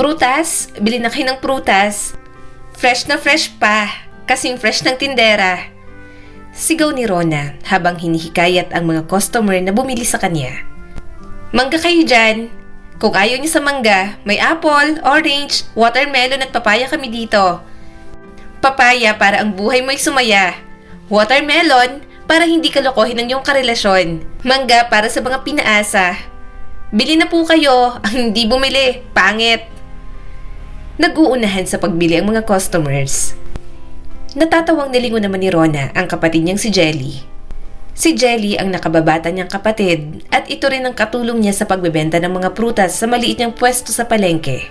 Prutas? Bili na kayo ng prutas. Fresh na fresh pa. Kasing fresh ng tindera. Sigaw ni Rona habang hinihikayat ang mga customer na bumili sa kanya. Mangga kayo dyan. Kung ayaw niyo sa mangga, may apple, orange, watermelon at papaya kami dito. Papaya para ang buhay mo'y sumaya. Watermelon para hindi ka lokohin ng iyong karelasyon. Mangga para sa mga pinaasa. Bili na po kayo. Ang hindi bumili, pangit. Nag-uunahan sa pagbili ang mga customers. Natatawang nilingon naman ni Rona ang kapatid niyang si Jelly. Si Jelly ang nakababata niyang kapatid at ito rin ang katulong niya sa pagbebenta ng mga prutas sa maliit niyang pwesto sa palengke.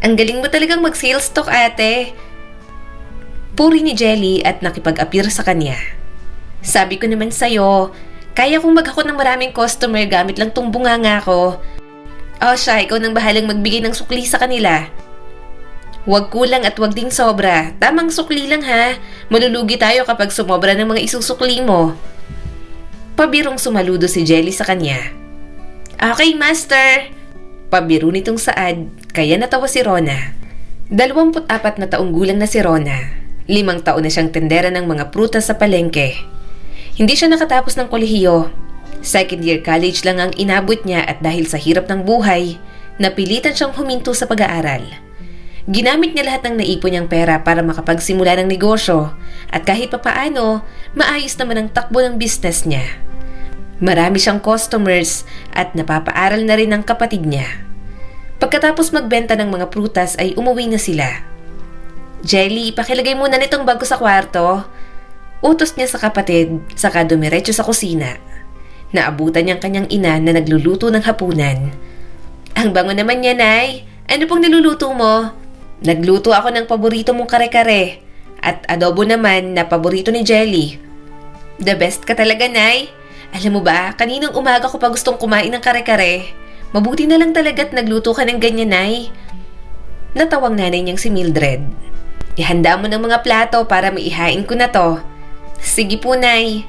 Ang galing mo talagang mag-sales talk, ate. Puri ni Jelly at nakipag-appear sa kanya. Sabi ko naman sa'yo, kaya kong maghakot ng maraming customer gamit lang tong bunganga ko. O siya, ikaw nang bahalang magbigay ng sukli sa kanila. Huwag kulang at huwag ding sobra. Tamang sukli lang ha. Malulugi tayo kapag sumobra ng mga isusukli mo. Pabirong sumaludo si Jelly sa kanya. Okay, master. Pabiro nitong saad, kaya natawa si Rona. 24 na taong gulang na si Rona. 5 taon na siyang tendera ng mga prutas sa palengke. Hindi siya nakatapos ng kolehiyo. Second year college lang ang inabot niya at dahil sa hirap ng buhay, napilitan siyang huminto sa pag-aaral. Ginamit niya lahat ng naipon niyang pera para makapagsimula ng negosyo at kahit papaano, maayos naman ang takbo ng business niya. Marami siyang customers at napapaaral na rin ang kapatid niya. Pagkatapos magbenta ng mga prutas ay umuwi na sila. Jelly, pakilagay muna nitong bago sa kwarto. Utos niya sa kapatid, saka dumiretso sa kusina. Naabutan niyang kanyang ina na nagluluto ng hapunan. Ang bango naman niya, Nay. Ano pong niluluto mo? Nagluto ako ng paborito mong kare-kare at adobo naman na paborito ni Jelly. The best ka talaga, Nay. Alam mo ba, kaninang umaga ko pa gustong kumain ng kare-kare. Mabuti na lang talaga't nagluto ka ng ganyan, Nay. Natawang nanay niyang si Mildred. Ihanda mo ng mga plato para maihain ko na to. Sige po, Nay.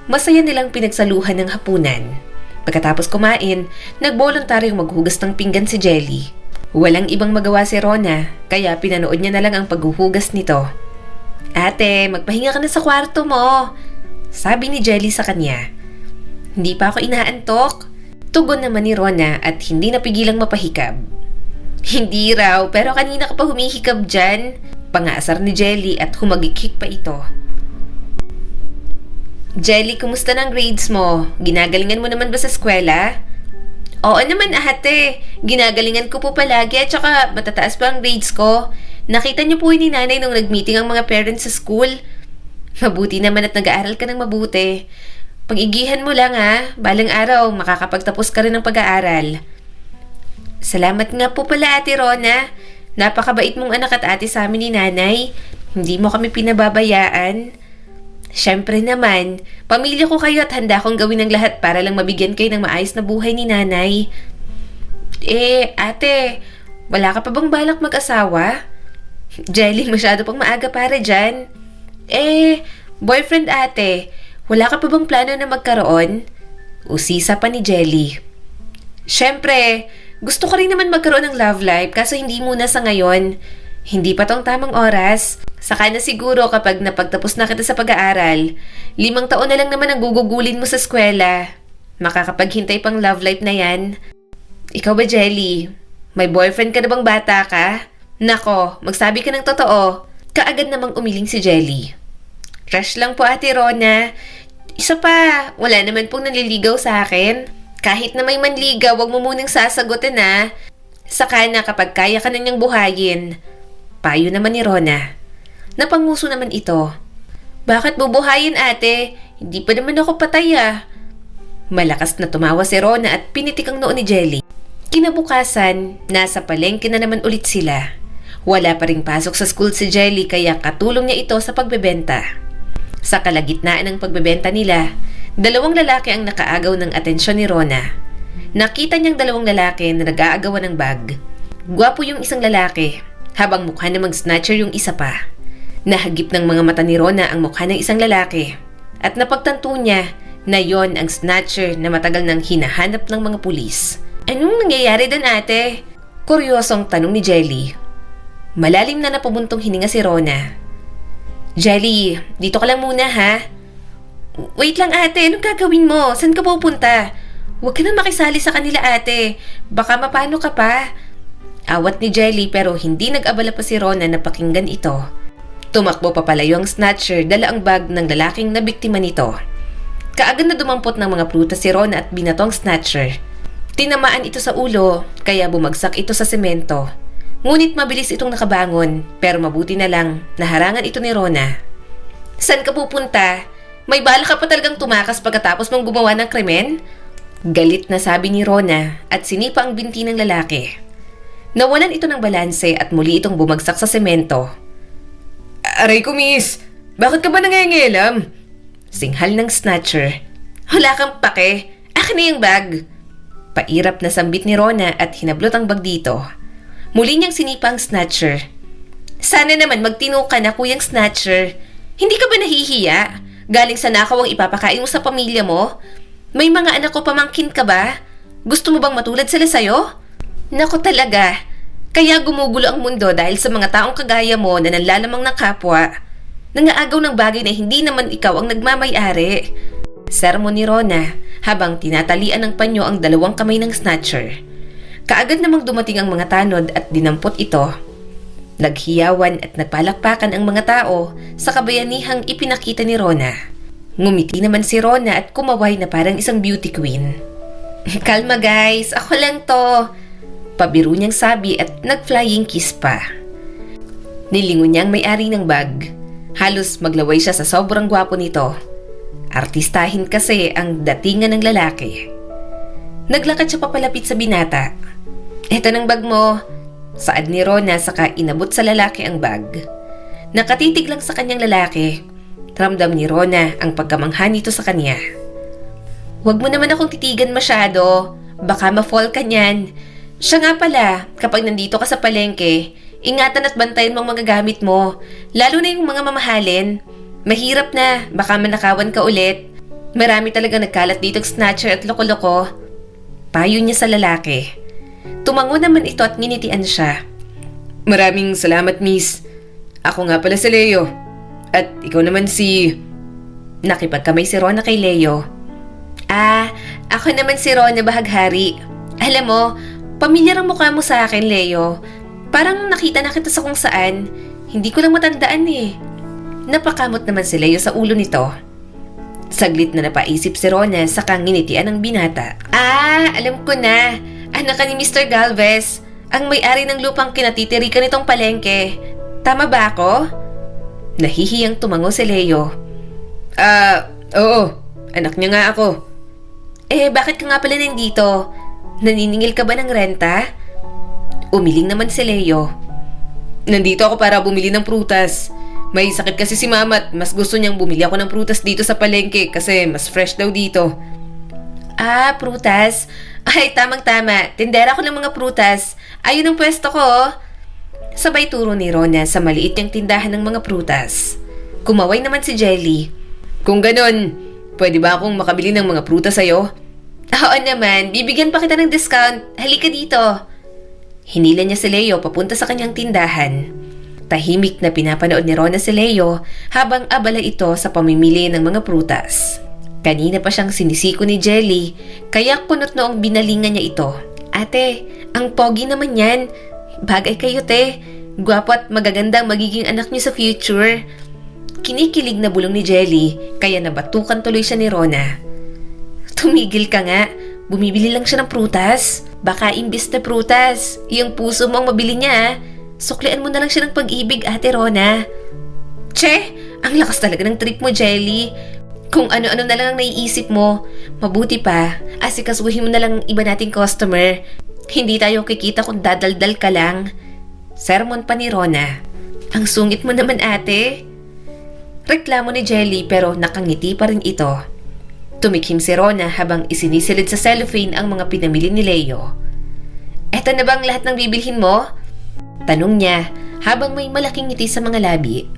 Masaya nilang pinagsaluhan ng hapunan. Pagkatapos kumain, nagboluntaryong maghugas ng pinggan si Jelly. Walang ibang magawa si Rona, kaya pinanood niya na lang ang paghuhugas nito. Ate, magpahinga ka na sa kwarto mo, sabi ni Jelly sa kanya. Hindi pa ako inaantok. Tugon naman ni Rona at hindi napigilang mapahikab. Hindi raw, pero kanina ka pa humihikab dyan. Pangaasar ni Jelly at humagikik pa ito. Jelly, kumusta ng grades mo? Ginagalingan mo naman ba sa eskwela? Oo naman, ate. Ginagalingan ko po palagi at saka matataas pa ang grades ko. Nakita niyo po ni nanay nung nag-meeting ang mga parents sa school. Mabuti naman at nag-aaral ka ng mabuti. Pag-igihan mo lang ha. Balang araw, makakapagtapos ka rin ng pag-aaral. Salamat nga po pala, Ate Rona. Napakabait mong anak at ate sa amin ni nanay. Hindi mo kami pinababayaan. Siyempre naman, pamilya ko kayo at handa kong gawin ang lahat para lang mabigyan kayo ng maayos na buhay ni nanay. Ate, wala ka pa bang balak mag-asawa? Jelly, masyado pang maaga para dyan. Boyfriend ate, wala ka pa bang plano na magkaroon? Usisa pa ni Jelly. Siyempre, gusto ko rin naman magkaroon ng love life kaso hindi muna sa ngayon. Hindi pa tong tamang oras. Saka na siguro kapag napagtapos na kita sa pag-aaral. 5 taon na lang naman ang gugugulin mo sa eskwela. Makakapaghintay pang love life na yan. Ikaw ba, Jelly? May boyfriend ka na bang bata ka? Nako, magsabi ka ng totoo. Kaagad namang umiling si Jelly. Crush lang po, Ate Rona. Isa pa, wala naman pong nanliligaw sa akin. Kahit na may manligaw, wag mo munang sasagutin ha. Saka na kapag kaya ka na niyang buhayin. Payo naman ni Rona. Napanguso naman ito. Bakit bubuhayin, ate? Hindi pa naman ako patay ah. Malakas na tumawa si Rona at pinitik ang noo ni Jelly. Kinabukasan, nasa palengke na naman ulit sila. Wala pa ring pasok sa school si Jelly kaya katulong niya ito sa pagbebenta. Sa kalagitnaan ng pagbebenta nila, 2 lalaki ang nakaagaw ng atensyon ni Rona. Nakita niyang 2 lalaki na nag-aagawan ng bag. Gwapo yung isang lalaki, habang mukha namang snatcher yung isa pa. Nahagip ng mga mata ni Rona ang mukha ng isang lalaki at napagtanto niya na yon ang snatcher na matagal nang hinahanap ng mga pulis. Anong nangyayari doon, ate? Kuryosong tanong ni Jelly. Malalim na napubuntong hininga si Rona. Jelly, dito ka lang muna ha. Wait lang ate, anong gagawin mo? Saan ka pupunta? Huwag ka na makisali sa kanila ate. Baka mapano ka pa. Awat ni Jelly pero hindi nag-abala pa si Rona na pakinggan ito. Tumakbo papalayo ang snatcher, dala ang bag ng lalaking na biktima nito. Kaagad na dumampot ng mga prutas si Rona at binato ang snatcher. Tinamaan ito sa ulo, kaya bumagsak ito sa semento. Ngunit mabilis itong nakabangon, pero mabuti na lang naharangan ito ni Rona. Saan ka pupunta? May bala ka pa talagang tumakas pagkatapos mong gumawa ng krimen? Galit na sabi ni Rona at sinipa ang binti ng lalaki. Nawalan ito ng balanse at muli itong bumagsak sa semento. Aray ko miss, bakit ka ba nangangialam? Singhal ng snatcher. Wala kang pake, akin na yung bag. Pairap na sambit ni Rona at hinablot ang bag dito. Muli niyang sinipa ang snatcher. Sana naman magtino ka na kuyang snatcher. Hindi ka ba nahihiya? Galing sa nakaw ang ipapakain mo sa pamilya mo? May mga anak ko pamangkin ka ba? Gusto mo bang matulad sila sa'yo? Nako talaga. Kaya gumugulo ang mundo dahil sa mga taong kagaya mo na nanlalamang ng kapwa. Nangaagaw ng bagay na hindi naman ikaw ang nagmamay-ari. Sermon ni Rona habang tinatalian ng panyo ang dalawang kamay ng snatcher. Kaagad namang dumating ang mga tanod at dinampot ito. Naghiyawan at nagpalakpakan ang mga tao sa kabayanihang ipinakita ni Rona. Ngumiti naman si Rona at kumaway na parang isang beauty queen. Kalma guys, ako lang to. Pabiro niyang sabi at nag-flying kiss pa. Nilingon niya ang may-ari ng bag. Halos maglaway siya sa sobrang gwapo nito. Artistahin kasi ang datingan ng lalaki. Naglakad siya papalapit sa binata. Eto ng bag mo. Saad ni Rona saka inabot sa lalaki ang bag. Nakatitig lang sa kanyang lalaki. Ramdam ni Rona ang pagkamangha nito sa kanya. Huwag mo naman akong titigan masyado. Baka ma-fall ka niyan. Siya nga pala, kapag nandito ka sa palengke, ingatan at bantayan mo ang mga gamit mo. Lalo na yung mga mamahalin. Mahirap na, baka manakawan ka ulit. Marami talaga nagkalat ditong snatcher at loko-loko. Payo niya sa lalaki. Tumango naman ito at nginitian siya. Maraming salamat, miss. Ako nga pala si Leo. At ikaw naman si... Nakipagkamay si Rona kay Leo. Ako naman si Rona Bahaghari. Alam mo, pamilyar ang mukha mo sa akin, Leo. Parang nakita na kita sa kung saan. Hindi ko lang matandaan eh. Napakamot naman si Leo sa ulo nito. Saglit na napaisip si Rona saka nginitian ng binata. Alam ko na. Anak ka ni Mr. Galvez. Ang may-ari ng lupang kinatitirikan nitong palengke. Tama ba ako? Nahihiyang tumango si Leo. Oo. Anak niya nga ako. Bakit ka nga pala nandito? Naniningil ka ba ng renta? Umiling naman si Leo. Nandito ako para bumili ng prutas. May sakit kasi si mama at mas gusto niyang bumili ako ng prutas dito sa palengke kasi mas fresh daw dito. Prutas? Ay, tamang-tama. Tindera ko ng mga prutas. Ayun ang pwesto ko. Sabay turo ni Rona sa maliit niyang tindahan ng mga prutas. Kumaway naman si Jelly. Kung ganon, pwede ba akong makabili ng mga prutas sa'yo? Oo naman, bibigyan pa kita ng discount. Halika dito. Hinila niya si Leo papunta sa kanyang tindahan. Tahimik na pinapanood ni Rona si Leo habang abala ito sa pamimili ng mga prutas. Kanina pa siyang sinisiko ni Jelly, kaya kunot noong binalingan niya ito. Ate, ang pogi naman yan. Bagay kayo, te. Gwapo at magagandang magiging anak niyo sa future. Kinikilig na bulong ni Jelly, kaya nabatukan tuloy siya ni Rona. Tumigil ka nga. Bumibili lang siya ng prutas. Baka imbis na prutas, yung puso mo ang mabili niya. Suklian mo na lang siya ng pag-ibig, Ate Rona. Che, ang lakas talaga ng trip mo, Jelly. Kung ano-ano na lang ang naiisip mo, mabuti pa, asikasuhin mo na lang iba nating customer. Hindi tayo kikita kung dadaldal ka lang. Sermon pa ni Rona. Ang sungit mo naman, ate. Reklamo ni Jelly pero nakangiti pa rin ito. Tumikhim si Rona habang isinisilid sa cellophane ang mga pinamili ni Leo. Eto na bang lahat ng bibilhin mo? Tanong niya habang may malaking ngiti sa mga labi.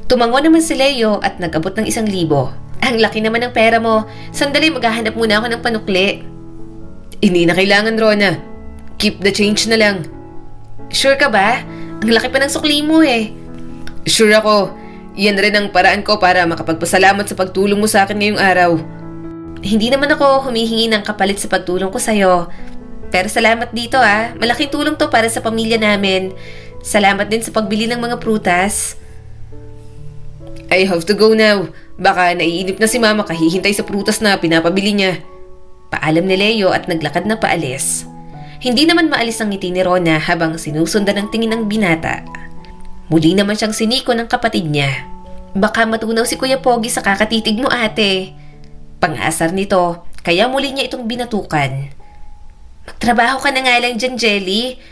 Tumango naman si Leo at nag-abot ng 1,000. Ang laki naman ng pera mo. Sandali, maghahanap muna ako ng panukli. Hindi na kailangan, Rona. Keep the change na lang. Sure ka ba? Ang laki pa ng sukli mo eh. Sure ako. Iyan rin ang paraan ko para makapagpasalamat sa pagtulong mo sa akin ngayong araw. Hindi naman ako humihingi ng kapalit sa pagtulong ko sa'yo. Pero salamat dito ah. Malaking tulong to para sa pamilya namin. Salamat din sa pagbili ng mga prutas. I have to go now. Baka naiinip na si Mama kahihintay sa prutas na pinapabili niya. Paalam ni Leo at naglakad na paalis. Hindi naman maalis ang ngiti ni Rona habang sinusundan ng tingin ng binata. Muli naman siyang siniko ng kapatid niya. Baka matunaw si Kuya Pogi sa kakatitig mo ate. Pang-asar nito, kaya muli niya itong binatukan. Magtrabaho ka na nga lang dyan, Jelly.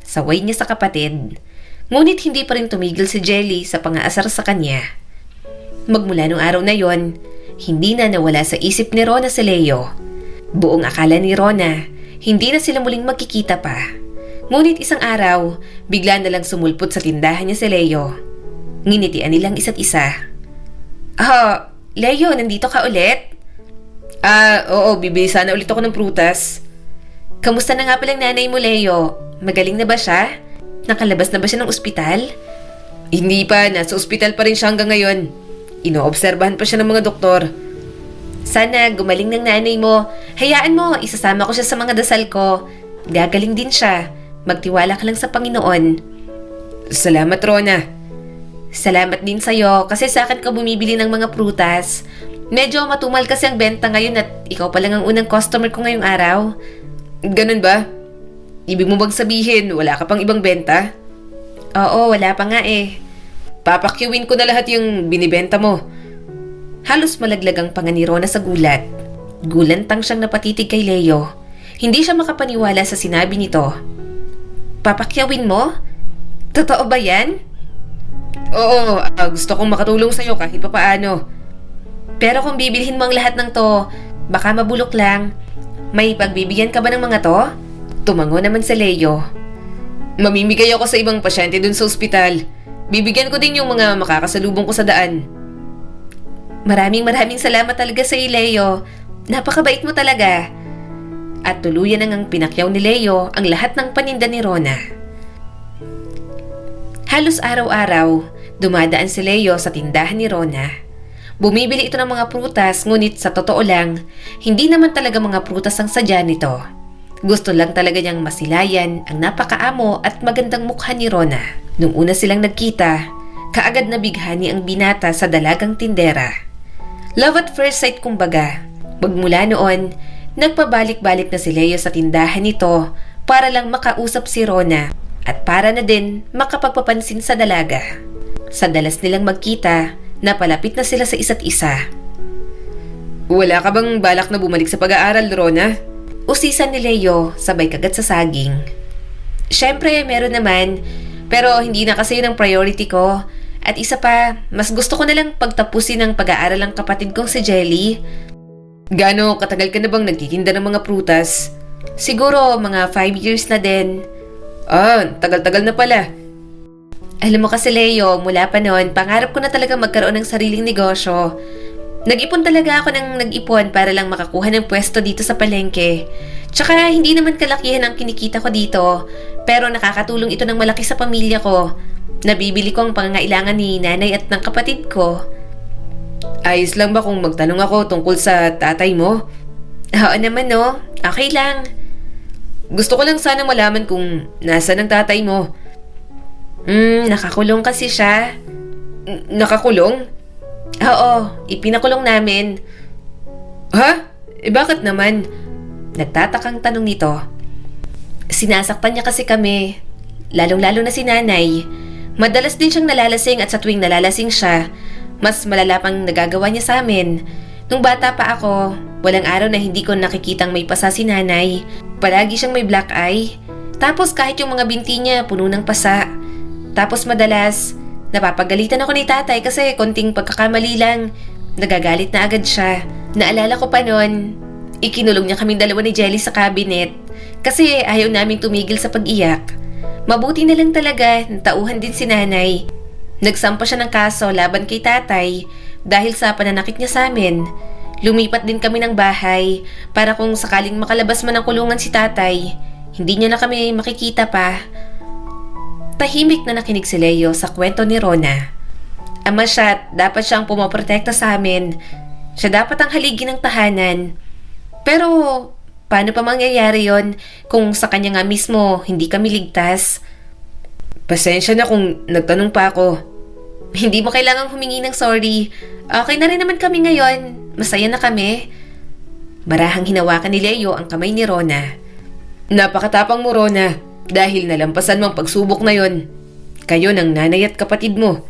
Saway niya sa kapatid. Ngunit hindi pa rin tumigil si Jelly sa pang-aasar sa kanya. Magmula nung araw na yon, hindi na nawala sa isip ni Rona si Leo. Buong akala ni Rona, hindi na sila muling magkikita pa. Ngunit isang araw, bigla na lang sumulpot sa tindahan niya si Leo. Nginitian nilang isa't isa. Leo, nandito ka ulit? Oo, bibili sana ulit ako ng prutas. Kamusta na nga palang nanay mo, Leo? Magaling na ba siya? Nakalabas na ba siya ng ospital? Hindi pa, nasa ospital pa rin siya hanggang ngayon. Inoobserbahan pa siya ng mga doktor. Sana gumaling ng nanay mo. Hayaan mo, isasama ko siya sa mga dasal ko. Gagaling din siya. Magtiwala ka lang sa Panginoon. Salamat, Rona. Salamat din sa'yo kasi sa akin ka bumibili ng mga prutas. Medyo matumal kasi ang benta ngayon at ikaw pa lang ang unang customer ko ngayong araw. Ganun ba? Ibig mo bang sabihin wala ka pang ibang benta? Oo, wala pa nga eh. Papakyawin ko na lahat yung binibenta mo. Halos malaglag ang panga ni Rona sa gulat. Gulantang siyang napatitig kay Leo. Hindi siya makapaniwala sa sinabi nito. Papakyawin mo? Totoo ba yan? Oo, gusto kong makatulong sa'yo kahit papaano. Pero kung bibilhin mo ang lahat ng to, baka mabulok lang. May pagbibigyan ka ba ng mga to? Tumango naman si Leo. Mamimigay ako sa ibang pasyente dun sa ospital. Bibigyan ko din yung mga makakasalubong ko sa daan. Maraming salamat talaga sa iyo, Leo. Napakabait mo talaga. At tuluyan ang pinakyaw ni Leo ang lahat ng paninda ni Rona. Halos araw-araw, dumadaan si Leo sa tindahan ni Rona. Bumibili ito ng mga prutas, ngunit sa totoo lang, hindi naman talaga mga prutas ang sadya nito. Gusto lang talaga niyang masilayan ang napakaamo at magandang mukha ni Rona. Nung una silang nagkita, kaagad na bighani ang binata sa dalagang tindera. Love at first sight kumbaga. Magmula noon, nagpabalik-balik na si Leo sa tindahan nito para lang makausap si Rona at para na din makapagpapansin sa dalaga. Sa dalas nilang magkita, napalapit na sila sa isa't isa. Wala ka bang balak na bumalik sa pag-aaral, Rona? Usisan ni Leo sabay kagat sa saging. Siyempre, meron naman, pero hindi na kasi yun ang priority ko. At isa pa, mas gusto ko na lang pagtapusin ang pag-aaral ng kapatid kong si Jelly. Gaano katagal ka na bang nagtitinda ng mga prutas? Siguro mga 5 years na din. Tagal-tagal na pala. Alam mo kasi Leo, mula pa noon, pangarap ko na talaga magkaroon ng sariling negosyo. Nag-ipon talaga ako ng nag-ipon para lang makakuha ng pwesto dito sa palengke. Tsaka hindi naman kalakihan ang kinikita ko dito, pero nakakatulong ito ng malaki sa pamilya ko. Nabibili ko ang pangangailangan ni nanay at ng kapatid ko. Ayos lang ba kung magtanong ako tungkol sa tatay mo? Oo naman no, okay lang. Gusto ko lang sana malaman kung nasaan ang tatay mo. Nakakulong kasi siya. Nakakulong? Oo, ipinakulong namin. Ha? Bakit naman? Nagtatakang tanong nito. Sinasaktan niya kasi kami, lalong-lalo na si nanay. Madalas din siyang nalalasing at sa tuwing nalalasing siya, mas malala pang nagagawa niya sa amin. Nung bata pa ako, walang araw na hindi ko nakikitang may pasa si nanay. Palagi siyang may black eye. Tapos kahit yung mga binti niya puno ng pasa. Tapos madalas, napapagalitan ako ni tatay kasi konting pagkakamali lang. Nagagalit na agad siya. Naalala ko pa noon, ikinulong niya kaming dalawa ni Jelly sa cabinet kasi ayaw naming tumigil sa pag-iyak. Mabuti na lang talaga, tauhan din si nanay. Nagsampa siya ng kaso laban kay tatay dahil sa pananakit niya sa amin. Lumipat din kami ng bahay para kung sakaling makalabas man ng kulungan si tatay, hindi niya na kami makikita pa. Tahimik na nakinig si Leo sa kwento ni Rona. Ama siya at dapat siyang pumoprotekta sa amin. Siya dapat ang haligi ng tahanan. Pero paano pa mangyayari yon kung sa kanya nga mismo hindi kami ligtas? Pasensya na kung nagtanong pa ako. Hindi mo kailangang humingi ng sorry. Okay na rin naman kami ngayon. Masaya na kami. Marahang hinawakan ni Leo ang kamay ni Rona. Napakatapang mo, Rona. Dahil nalampasan mo ang pagsubok na yon. Kayo ng nanay at kapatid mo.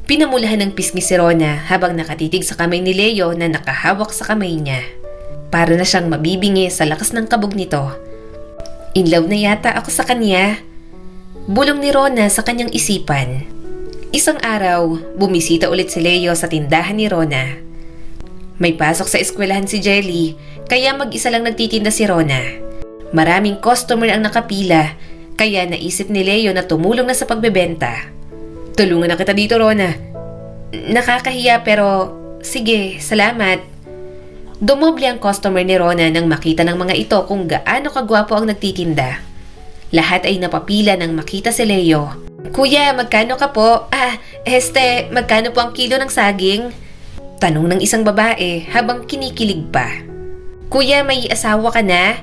Pinamulahan ng pisngi si Rona habang nakatitig sa kamay ni Leo na nakahawak sa kamay niya. Para na siyang mabibingi sa lakas ng kabog nito. In love na yata ako sa kanya. Bulong ni Rona sa kanyang isipan. Isang araw, bumisita ulit si Leo sa tindahan ni Rona. May pasok sa eskwelahan si Jelly, kaya mag-isa lang nagtitinda si Rona. Maraming customer ang nakapila, kaya naisip ni Leo na tumulong na sa pagbebenta. Tulungan na kita dito, Rona. Nakakahiya pero sige, salamat. Dumoble ang customer ni Rona nang makita ng mga ito kung gaano kagwapo ang nagtitinda. Lahat ay napapila nang makita si Leo. Kuya, magkano ka po? Magkano po ang kilo ng saging? Tanong ng isang babae habang kinikilig pa. Kuya, may asawa ka na?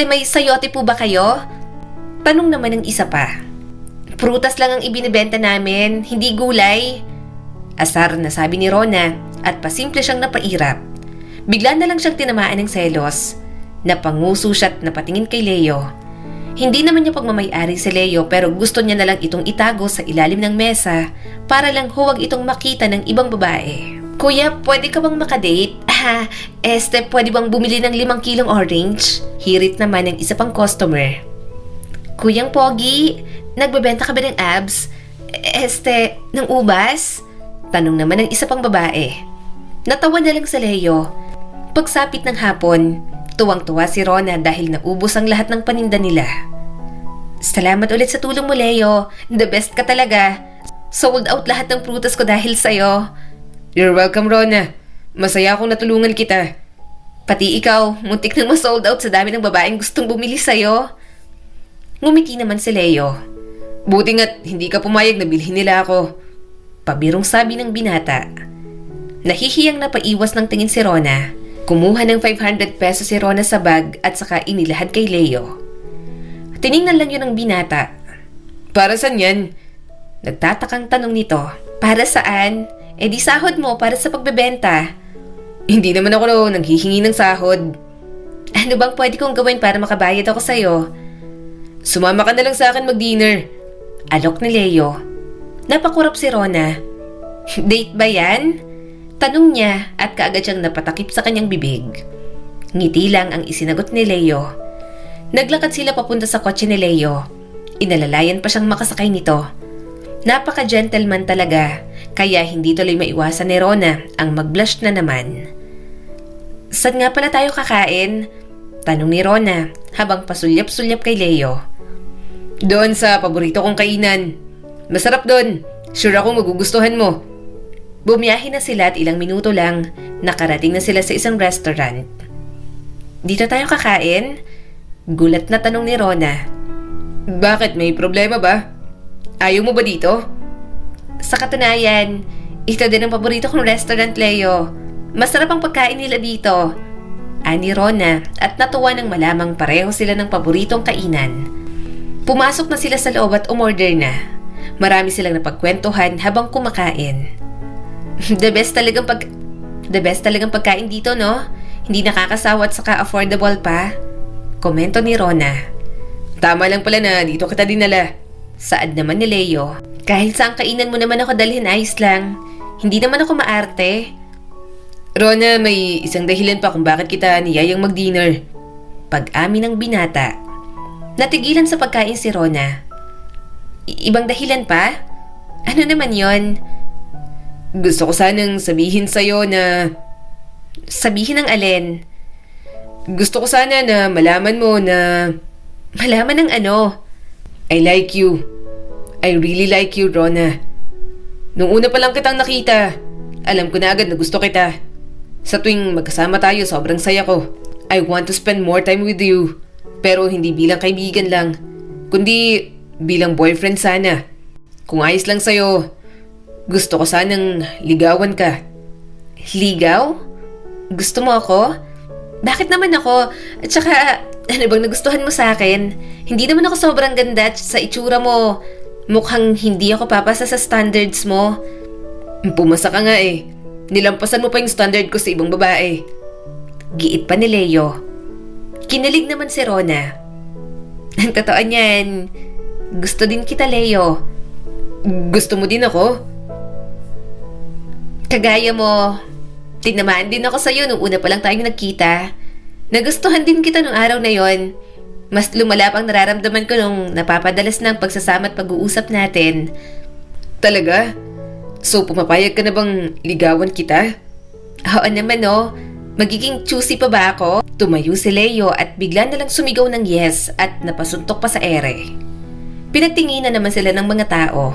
May sayote po ba kayo? Tanong naman ng isa pa. Prutas lang ang ibinibenta namin, hindi gulay. Asar na sabi ni Rona at pasimple siyang napairap. Bigla na lang siyang tinamaan ng selos. Napanguso siya at napatingin kay Leo. Hindi naman niya pagmamayari si Leo pero gusto niya na lang itong itago sa ilalim ng mesa para lang huwag itong makita ng ibang babae. Kuya, pwede ka bang makadate? Pwede bang bumili ng 5 kilong orange? Hirit naman ng isa pang customer. Kuyang Pogi, nagbebenta ka ba ng abs? Ng ubas? Tanong naman ng isa pang babae. Natawa na lang si Leo. Pagsapit ng hapon, tuwang-tuwa si Rona dahil naubos ang lahat ng paninda nila. Salamat ulit sa tulong mo, Leo. The best ka talaga. Sold out lahat ng prutas ko dahil sa'yo. You're welcome, Rona. Masaya akong natulungan kita. Pati ikaw, muntik nang ma-sold out sa dami ng babaeng gustong bumili sa'yo. Ngumiti naman si Leo. Buti nga't hindi ka pumayag na bilhin nila ako. Pabirong sabi ng binata. Nahihiyang napaiwas ng tingin si Rona. Kumuha ng 500 pesos si Rona sa bag at saka inilahad kay Leo. Tiningnan lang yun ng binata. Para saan yan? Nagtatakang tanong nito. Para saan? Di sahod mo para sa pagbebenta. Hindi naman ako nanghihingi ng sahod. Ano bang pwede kong gawin para makabayad ako sa'yo? Sumama ka na lang sa akin mag-dinner. Alok ni Leo. Napakurap si Rona. Date ba yan? Tanong niya at kaagad siyang napatakip sa kanyang bibig. Ngiti lang ang isinagot ni Leo. Naglakad sila papunta sa kotse ni Leo. Inalalayan pa siyang makasakay nito. Napaka-gentleman talaga, kaya hindi tuloy maiwasan ni Rona ang mag-blush na naman. Saan nga pala tayo kakain? Tanong ni Rona habang pasulyap-sulyap kay Leo. Doon sa paborito kong kainan. Masarap doon. Sure akong magugustuhan mo. Bumiyahe na sila at ilang minuto lang, nakarating na sila sa isang restaurant. Dito tayo kakain? Gulat na tanong ni Rona. Bakit? May problema ba? Ayaw mo ba dito? Sa katunayan, ito din ang paborito kong restaurant, Leo. Masarap ang pagkain nila dito. Ani Rona at natuwa nang malamang pareho sila ng paboritong kainan. Pumasok na sila sa loob at umorder na. Marami silang napagkwentuhan habang kumakain. The best talagang pagkain dito, no? Hindi nakakasawa at saka affordable pa. Komento ni Rona. Tama lang pala na dito kita dinala. Saad naman ni Leo. Kahit saan kainan mo naman ako dalhin, ayos lang. Hindi naman ako maarte. Rona, may isang dahilan pa kung bakit kita niyayang mag-dinner. Pag-amin ng binata. Natigilan sa pagkain si Rona. Ibang dahilan pa? Ano naman yon? Gusto ko sanang sabihin sa'yo na... Sabihin ng alin? Gusto ko sana na malaman mo na... Malaman ng ano? I like you. I really like you, Rona. Nung una pa lang kitang nakita, alam ko na agad na gusto kita. Sa tuwing magkasama tayo, sobrang saya ko. I want to spend more time with you. Pero hindi bilang kaibigan lang. kundi bilang boyfriend sana. Kung ayos lang sa'yo, gusto ko sanang ligawan ka. Ligaw? Gusto mo ako? Bakit naman ako? At saka, ano bang nagustuhan mo sa akin? Hindi naman ako sobrang ganda at sa itsura mo. Mukhang hindi ako papasa sa standards mo. Pumasa ka nga eh. Nilampasan mo pa yung standard ko sa ibang babae. Giit pa ni Leo. Kinalig naman si Rona. Ang totoo niyan, gusto din kita, Leo. Gusto mo din ako? Kagaya mo, tinamaan din ako sa'yo nung una pa lang tayo nagkita. Nagustuhan din kita nung araw na yon. Mas lumala pang nararamdaman ko nung napapadalas ng pagsasama at pag-uusap natin. Talaga? So pumapayag ka na bang ligawan kita? Oo naman oh. Magiging choosy pa ba ako? Tumayo si Leo at bigla na lang sumigaw ng yes at napasuntok pa sa ere. Pinagtinginan naman sila ng mga tao.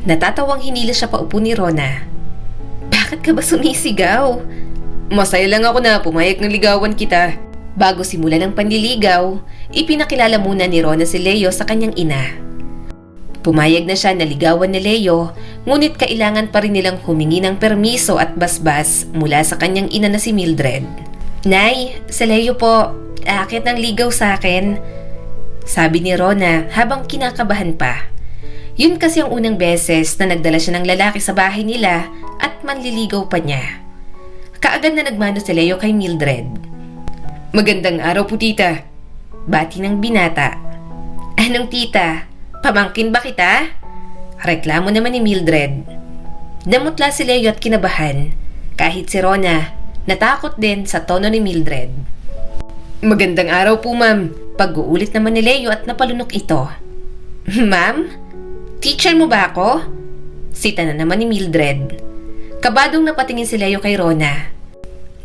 Natatawang hinila siya paupo ni Rona. Bakit ka ba sumisigaw? Masaya lang ako na pumayag ng ligawan kita. Bago simulan ng panliligaw, ipinakilala muna ni Rona si Leo sa kanyang ina. Pumayag na siya na ligawan ni Leo, ngunit kailangan pa rin nilang humingi ng permiso at basbas mula sa kanyang ina na si Mildred. Nay, si Leo po, aakit ng ligaw sa akin. Sabi ni Rona habang kinakabahan pa. Yun kasi ang unang beses na nagdala siya ng lalaki sa bahay nila at manliligaw pa niya. Kaagad na nagmano si Leo kay Mildred. Magandang araw po, tita. Bati ng binata. Anong tita? Pamangkin ba kita? Reklamo naman ni Mildred. Namutla si Leo at kinabahan. Kahit si Rona, natakot din sa tono ni Mildred. Magandang araw po, ma'am. Pag-uulit naman ni Leo at napalunok ito. Ma'am? Teacher mo ba ako? Sita na naman ni Mildred. Kabadong napatingin si Leo kay Rona.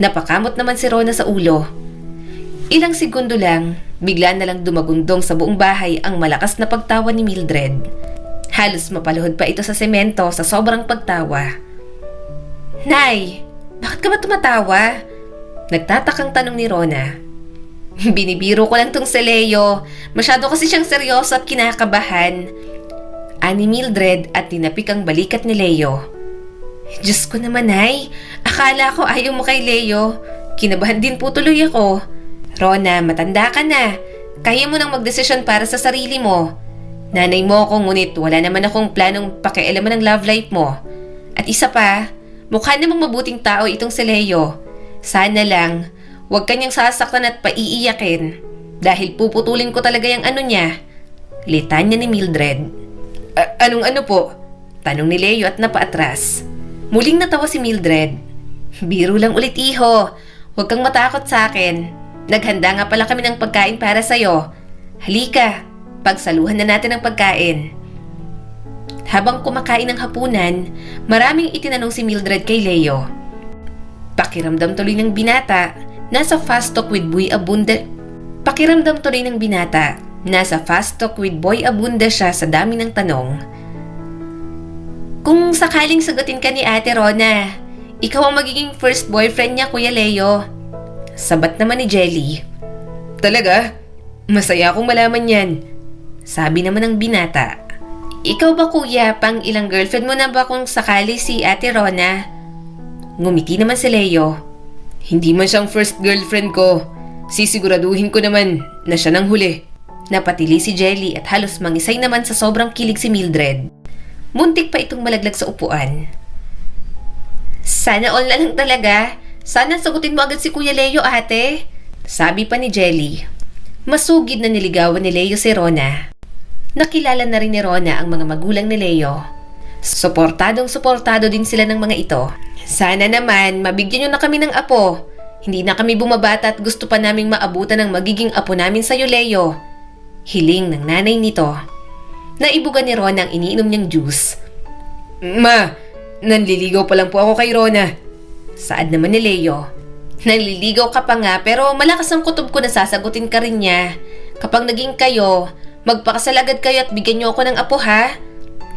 Napakamot naman si Rona sa ulo. Ilang segundo lang, bigla na lang dumagundong sa buong bahay ang malakas na pagtawa ni Mildred. Halos mapaluhod pa ito sa semento sa sobrang pagtawa. Nay, bakit ka ba tumatawa? Nagtatakang tanong ni Rona. Binibiro ko lang tong si Leo. Masyado kasi siyang seryoso at kinakabahan. Ani Mildred at tinapik ang balikat ni Leo. Diyos ko naman, Nay. Akala ko ayaw mo kay Leo. Kinabahan din po tuloy ako. Rona, matanda ka na. Kaya mo nang magdesisyon para sa sarili mo. Nanay mo ako ngunit wala naman akong planong pakialaman ng love life mo. At isa pa, mukha namang mabuting tao itong si Leo. Sana lang, huwag kanyang sasaktan at paiiyakin. Dahil puputulin ko talaga yung ano niya. Litanya ni Mildred. Anong ano po? Tanong ni Leo at napaatras. Muling natawa si Mildred. Biro lang ulit, iho. Huwag kang matakot sa akin. Naghanda nga pala kami ng pagkain para sa'yo. Halika, pagsaluhan na natin ang pagkain. Habang kumakain ng hapunan, maraming itinanong si Mildred kay Leo. Pakiramdam tuloy ng binata, nasa fast talk with Boy Abunda. Pakiramdam tuloy ng binata, nasa fast talk with Boy Abunda siya sa dami ng tanong. Kung sakaling sagutin ka ni Ate Rona, ikaw ang magiging first boyfriend niya, Kuya Leo. Sabat naman ni Jelly. Talaga? Masaya akong malaman yan. Sabi naman ng binata. Ikaw ba, kuya, pang ilang girlfriend mo na ba kung sakali si Ate Rona? Ngumiti naman si Leo. Hindi man siyang first girlfriend ko. Sisiguraduhin ko naman na siya nang huli. Napatili si Jelly at halos mangisay naman sa sobrang kilig si Mildred. Muntik pa itong malaglag sa upuan. Sana all na lang talaga. Sana sagutin mo agad si Kuya Leo, ate. Sabi pa ni Jelly. Masugid na niligawan ni Leo si Rona. Nakilala na rin ni Rona ang mga magulang ni Leo. Suportadong-suportado din sila ng mga ito. Sana naman mabigyan nyo na kami ng apo. Hindi na kami bumabata at gusto pa naming maabutan ng magiging apo namin sa'yo, Leo. Hiling ng nanay nito. Naibugan ni Rona ang iniinom niyang juice. Ma, nanliligaw pa lang po ako kay Rona. Saad naman ni Leo. Nanliligaw ka pa nga pero malakas ang kutob ko na sasagutin ka rin niya. Kapag naging kayo, magpakasal agad kayo at bigyan niyo ako ng apo, ha?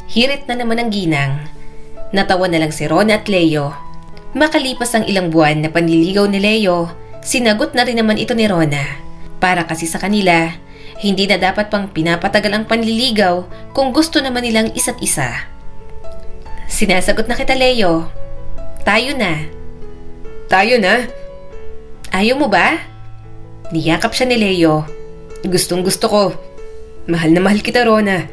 Hirit na naman ang ginang. Natawa na lang si Rona at Leo. Makalipas ang ilang buwan na panliligaw ni Leo, sinagot na rin naman ito ni Rona. Para kasi sa kanila, Hindi na dapat pang pinapatagal ang panliligaw kung gusto naman nilang isa't isa. Sinasagot na kita, Leo. Tayo na. Tayo na? Ayaw mo ba? Niyakap siya ni Leo. Gustong gusto ko. Mahal na mahal kita, Rona.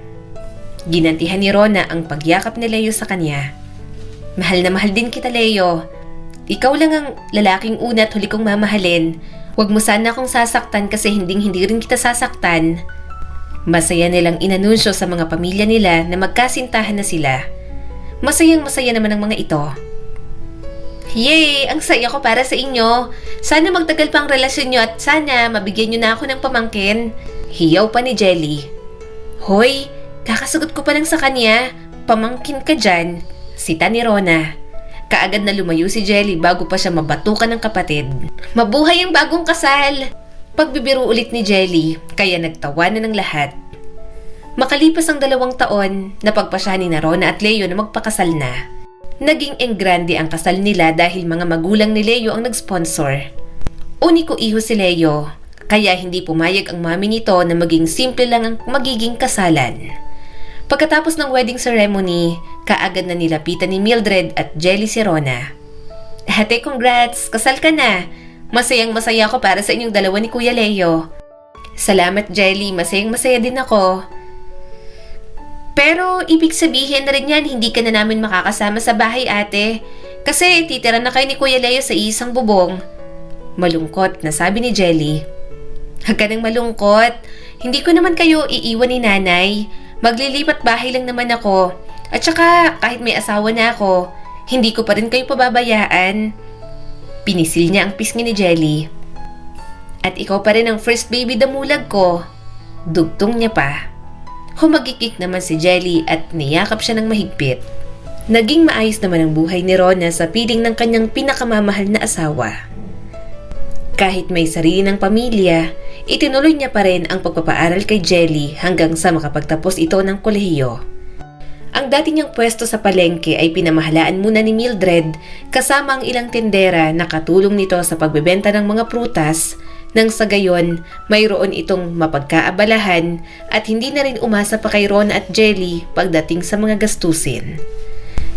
Ginantihan ni Rona ang pagyakap ni Leo sa kanya. Mahal na mahal din kita, Leo. Ikaw lang ang lalaking una at huli kong mamahalin. Huwag mo sana akong sasaktan kasi hindi rin kita sasaktan. Masaya nilang inanunsyo sa mga pamilya nila na magkasintahan na sila. Masayang-masaya naman ang mga ito. Yay! Ang saya ko para sa inyo. Sana magtagal pa ang relasyon nyo at sana mabigyan nyo na ako ng pamangkin. Hiyaw pa ni Jelly. Hoy, kakasagot ko pa lang sa kanya. Pamangkin ka dyan. Sita ni Rona. Kaagad na lumayo si Jelly bago pa siya mabatukan ng kapatid. Mabuhay ang bagong kasal! Pagbibiro ulit ni Jelly, kaya nagtawanan ng lahat. Makalipas ang 2 taon, napagpasyahan ni Rona at Leo na magpakasal na. Naging enggrande ang kasal nila dahil mga magulang ni Leo ang nag-sponsor. Uniko iho si Leo, kaya hindi pumayag ang mami nito na maging simple lang ang magiging kasalan. Pagkatapos ng wedding ceremony, kaagad na nilapitan ni Mildred at Jelly si Rona. Ate, congrats! Kasal ka na! Masayang-masaya ako para sa inyong dalawa ni Kuya Leo. Salamat, Jelly. Masayang-masaya din ako. Pero ibig sabihin na rin yan, hindi ka na namin makakasama sa bahay, ate. Kasi titira na kayo ni Kuya Leo sa isang bubong. Malungkot na sabi ni Jelly. Huwag ka nang malungkot. Hindi ko naman kayo iiwan ni nanay. Maglilipat bahay lang naman ako. At saka kahit may asawa na ako, hindi ko pa rin kayo pababayaan. Pinisil niya ang pisngi ni Jelly. At ikaw pa rin ang first baby damulag ko. Dugtong niya pa. Humagikik naman si Jelly at niyakap siya ng mahigpit. Naging maayos naman ang buhay ni Rona sa piling ng kanyang pinakamamahal na asawa. Kahit may sarili ng pamilya, itinuloy niya pa rin ang pagpapaaral kay Jelly hanggang sa makapagtapos ito ng kolehiyo. Ang dati niyang pwesto sa palengke ay pinamahalaan muna ni Mildred kasama ang ilang tindera na katulong nito sa pagbebenta ng mga prutas nang sa gayon mayroon itong mapagkaabalahan at hindi na rin umasa pa kay Rona at Jelly pagdating sa mga gastusin.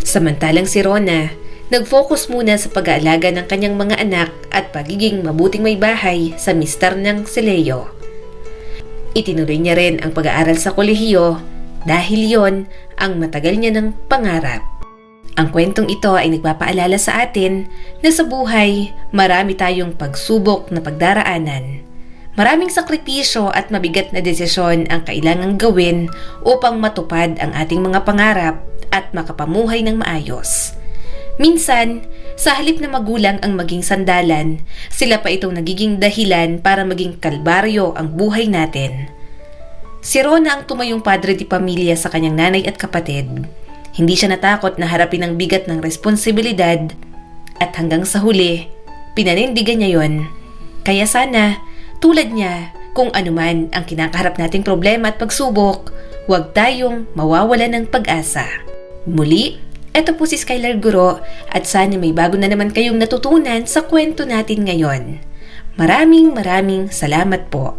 Samantalang si Rona, nag-focus muna sa pag-aalaga ng kanyang mga anak at pagiging mabuting may bahay sa mister ng si Leo. Itinuloy niya rin ang pag-aaral sa kolehiyo dahil yon ang matagal niya ng pangarap. Ang kwentong ito ay nagpapaalala sa atin na sa buhay marami tayong pagsubok na pagdaraanan. Maraming sakripisyo at mabigat na desisyon ang kailangang gawin upang matupad ang ating mga pangarap at makapamuhay ng maayos. Minsan, sa halip na magulang ang maging sandalan, sila pa itong nagiging dahilan para maging kalbaryo ang buhay natin. Si Rona ang tumayong padre di pamilya sa kanyang nanay at kapatid. Hindi siya natakot na harapin ang bigat ng responsibilidad at hanggang sa huli, pinanindigan niya yon. Kaya sana, tulad niya, kung anuman ang kinakaharap nating problema at pagsubok, huwag tayong mawawalan ng pag-asa. Muli, eto po si Skylar Guro at sana may bago na naman kayong natutunan sa kwento natin ngayon. Maraming salamat po.